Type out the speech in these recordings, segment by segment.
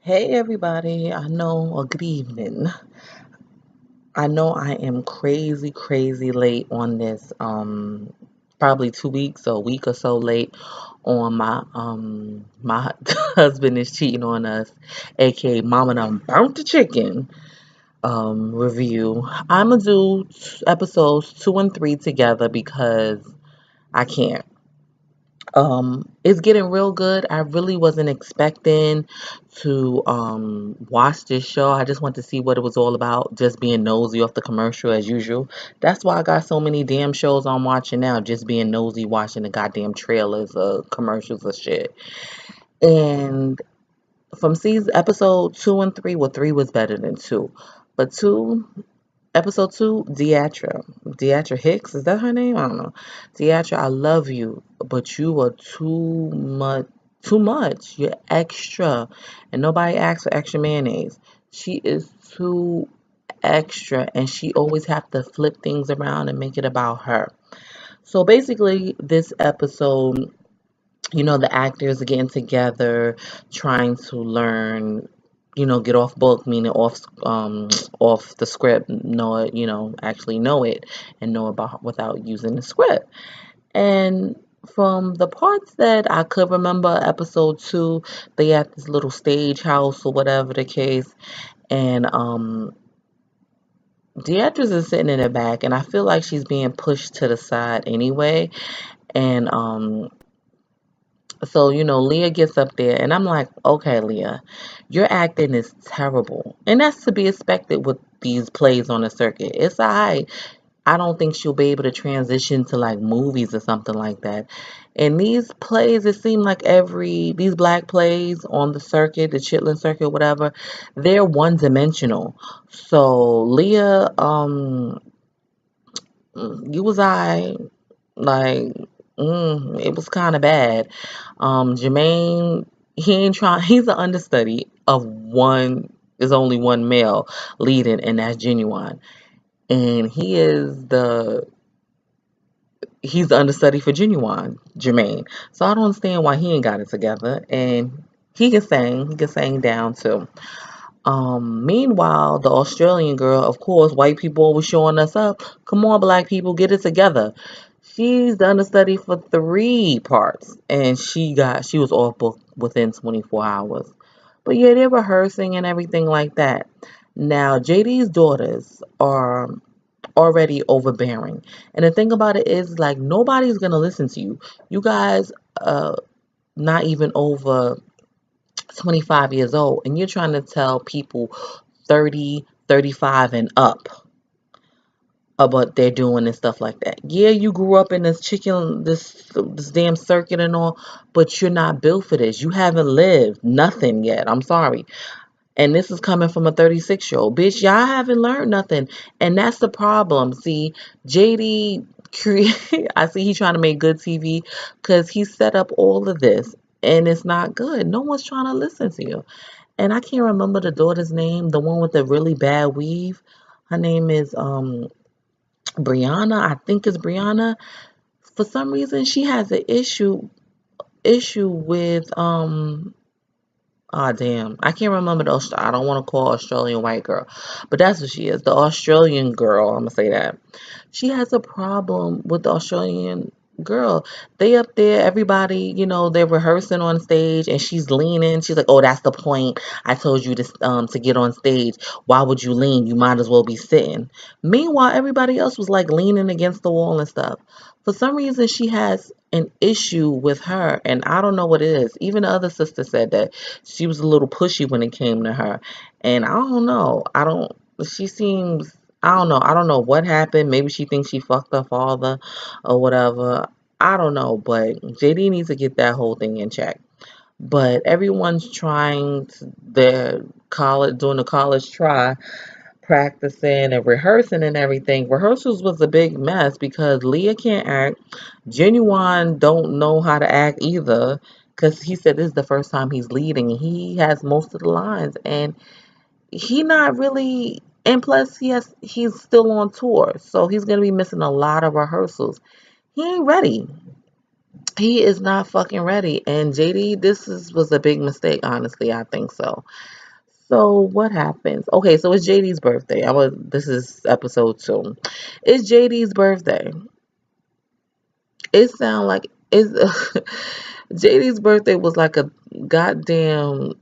Hey everybody, I know, or good evening. I know I am crazy late on this. Probably 2 weeks or a week or so late on my husband is cheating on us, aka Mama done burnt the chicken review. I'ma do episodes 2 and 3 together because I can't. It's getting real good. I really wasn't expecting to watch this show. I just want to see what it was all about, just being nosy off the commercial as usual. That's why I got so many damn shows I'm watching now, just being nosy watching the goddamn trailers or commercials or shit. And from season episode 2 and 3, well, 3 was better than 2. But episode 2, Deatra Hicks, is that her name? I don't know. Deatra, I love you, but you are too much. Too much. You're extra. And nobody asks for extra mayonnaise. She is too extra, and she always have to flip things around and make it about her. So basically, this episode, the actors are getting together, trying to learn, get off book, meaning off the script, know it, actually know it and know about without using the script. And from the parts that I could remember, episode 2, they at this little stage house or whatever the case, and the actress is sitting in the back, and I feel like she's being pushed to the side anyway, and so, Leah gets up there, and I'm like, okay, Leah, your acting is terrible. And that's to be expected with these plays on the circuit. It's all right. I don't think she'll be able to transition to like movies or something like that. And these plays, it seemed like these black plays on the circuit, the Chitlin circuit, whatever, they're one dimensional. So, Leah, you was I like, it was kind of bad. Jermaine, he ain't trying. He's an understudy of one. There's only one male leading, and that's Ginuwine. And he's the understudy for Ginuwine, Jermaine. So I don't understand why he ain't got it together. And he can sing. He can sing down too. Meanwhile, the Australian girl, of course, white people always showing us up. Come on, black people, get it together. She's done a study for 3 parts, and she was off book within 24 hours. But yeah, they're rehearsing and everything like that. Now, JD's daughters are already overbearing, and the thing about it is, like, nobody's gonna listen to you. You guys, not even over 25 years old, and you're trying to tell people 30, 35 and up of what they're doing and stuff like that. Yeah, you grew up in this damn circuit and all, but you're not built for this. You haven't lived nothing yet. I'm sorry. And this is coming from a 36-year-old. Bitch, y'all haven't learned nothing. And that's the problem. See, JD, I see he's trying to make good TV because he set up all of this. And it's not good. No one's trying to listen to you. And I can't remember the daughter's name, the one with the really bad weave. Her name is Brianna. I think it's Brianna. For some reason, she has an issue with damn, I can't remember I don't want to call Australian white girl, but that's what she is. The Australian girl. I'm gonna say that she has a problem with the Australian girl. They up there, everybody, they're rehearsing on stage, and she's leaning. She's like, "Oh, that's the point. I told you to get on stage. Why would you lean? You might as well be sitting." Meanwhile, everybody else was like leaning against the wall and stuff. For some reason, she has an issue with her, and I don't know what it is. Even the other sister said that she was a little pushy when it came to her, and I don't know. I don't. She seems. I don't know. I don't know what happened. Maybe she thinks she fucked her father or whatever. I don't know, but JD needs to get that whole thing in check. But everyone's trying their college, doing the college try, practicing and rehearsing and everything. Rehearsals was a big mess because Leah can't act. Genuine don't know how to act either because he said this is the first time he's leading. He has most of the lines, and he not really, and plus he's still on tour, so he's gonna be missing a lot of rehearsals. He ain't ready. He is not fucking ready. And JD, was a big mistake, honestly. I think so. So what happens? Okay, so it's JD's birthday. This is episode 2. It's JD's birthday. It sound like it's JD's birthday was like a goddamn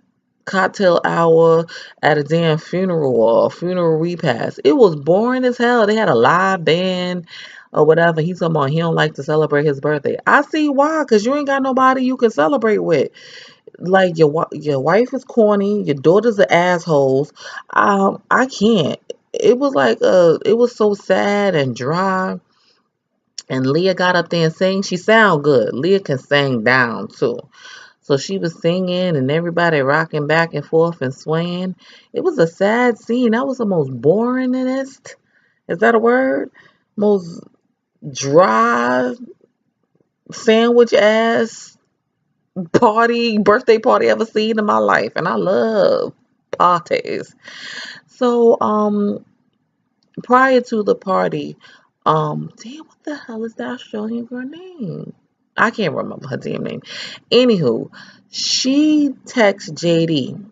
cocktail hour at a damn funeral or a funeral repast. It was boring as hell. They had a live band or whatever. He's talking about he don't like to celebrate his birthday. I see why, cause you ain't got nobody you can celebrate with. Like your wife is corny, your daughters are assholes. I can't. It was like it was so sad and dry. And Leah got up there and sang. She sound good. Leah can sing down too. So she was singing and everybody rocking back and forth and swaying. It was a sad scene. That was the most boringest. Is that a word? Most dry sandwich ass birthday party ever seen in my life. And I love parties. So prior to the party, damn, what the hell is that Australian girl name? I can't remember her damn name. Anywho, she texts JD,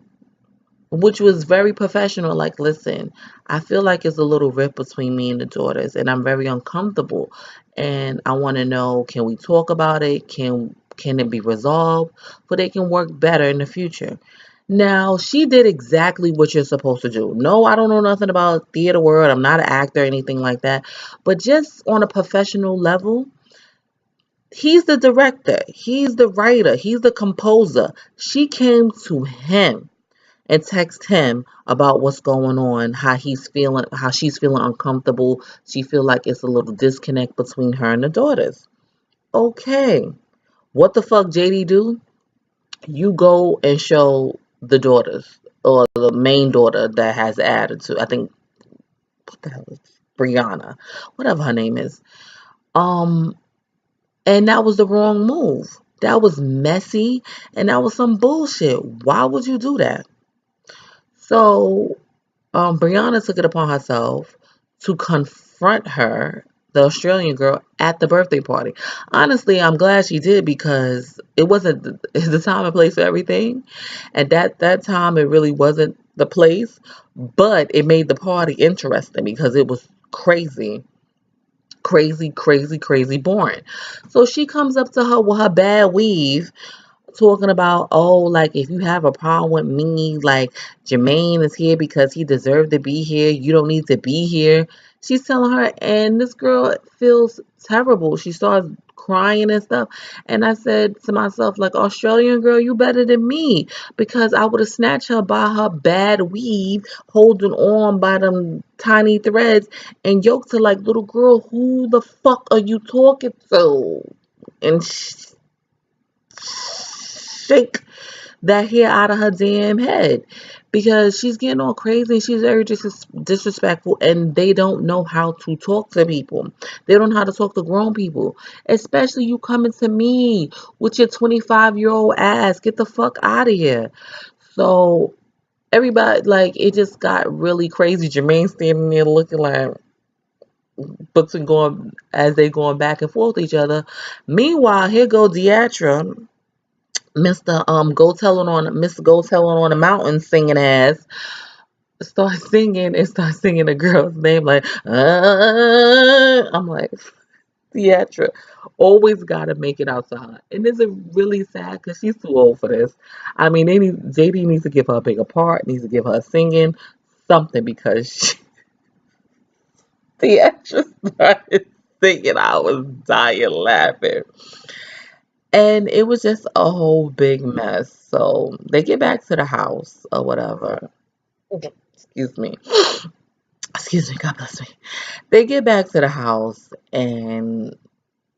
which was very professional. Like, listen, I feel like it's a little rift between me and the daughters, and I'm very uncomfortable. And I want to know, can we talk about it? Can it be resolved so they can work better in the future? Now, she did exactly what you're supposed to do. No, I don't know nothing about theater world. I'm not an actor or anything like that. But just on a professional level, he's the director, he's the writer, he's the composer. She came to him and text him about what's going on, how he's feeling, how she's feeling uncomfortable. She feel like it's a little disconnect between her and the daughters. Okay, what the fuck, JD do? You go and show the daughters or the main daughter that has attitude. I think what the hell is Brianna, whatever her name is. Um, and that was the wrong move. That was messy, and that was some bullshit. Why would you do that? So Brianna took it upon herself to confront her, the Australian girl, at the birthday party. Honestly, I'm glad she did because it wasn't the time and place for everything. And that time, it really wasn't the place, but it made the party interesting because it was crazy. Crazy, crazy, crazy boring. So she comes up to her with her bad weave talking about, oh, like if you have a problem with me, like Jermaine is here because he deserved to be here. You don't need to be here. She's telling her, and this girl feels terrible. She starts crying and stuff. And I said to myself, like, Australian girl, you better than me because I would have snatched her by her bad weave, holding on by them tiny threads, and yoked her like, little girl, who the fuck are you talking to? And shake that hair out of her damn head because she's getting all crazy and she's very disrespectful, and they don't know how to talk to people. They don't know how to talk to grown people, especially you coming to me with your 25-year-old ass. Get the fuck out of here. So everybody, like, it just got really crazy. Jermaine standing there looking like between going as they going back and forth with each other. Meanwhile, here go Deatra, Mr. Go Tellin' on Mr. Go Tellin' on the Mountain singing ass start singing the girl's name like I'm like, Theatra always gotta make it out to her. And this is really sad because she's too old for this. I mean, JD needs to give her a bigger part, needs to give her singing, something, because Theatra started singing. I was dying laughing. And it was just a whole big mess. So they get back to the house or whatever. Excuse me. Excuse me. God bless me. They get back to the house, and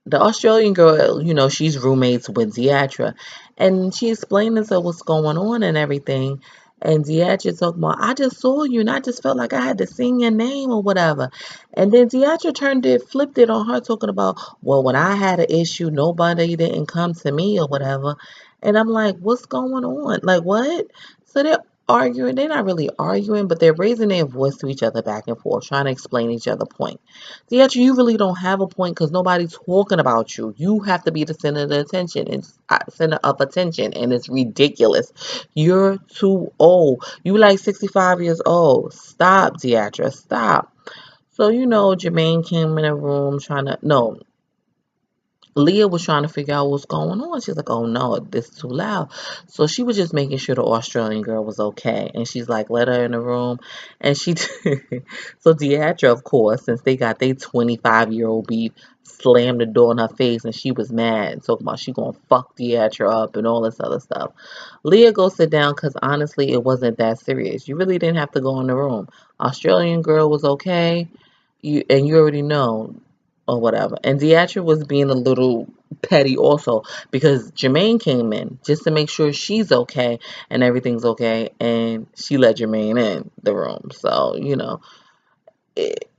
the Australian girl, she's roommates with Deatra, and she explained to her what's going on and everything. And Deatra talking about, I just saw you, and I just felt like I had to sing your name or whatever. And then Deatra flipped it on her, talking about, well, when I had an issue, nobody didn't come to me or whatever. And I'm like, what's going on? Like, what? So they're arguing. They're not really arguing, but they're raising their voice to each other back and forth, trying to explain each other point. Theatre, you really don't have a point because nobody's talking about you. You have to be the center of the attention. It's center of attention, and it's ridiculous. You're too old. You like 65 years old. Stop, Deatra. Stop. So Jermaine came in the room trying to no. Leah was trying to figure out what's going on. She's like, "Oh no, this is too loud." So she was just making sure the Australian girl was okay. And she's like, let her in the room. And she, so Deatra, of course, since they got their 25-year-old beat, slammed the door in her face, and she was mad and talking about she gonna fuck Deatra up and all this other stuff. Leah, go sit down because honestly, it wasn't that serious. You really didn't have to go in the room. Australian girl was okay. You already know or whatever. And Deatra was being a little petty also because Jermaine came in just to make sure she's okay and everything's okay, and she let Jermaine in the room. So it,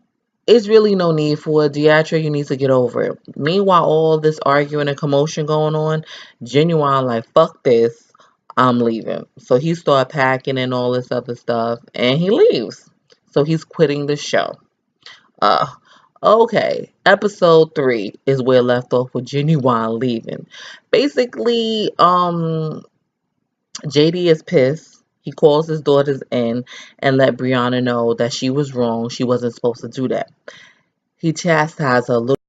it's really no need for it. Deatra, you need to get over it. Meanwhile, all this arguing and commotion going on, Ginuwine like, fuck this, I'm leaving. So he started packing and all this other stuff, and he leaves. So he's quitting the show. Uh, okay. Episode 3 is where left off with Ginuwine leaving. Basically, JD is pissed. He calls his daughters in and let Brianna know that she was wrong. She wasn't supposed to do that. He chastised her a little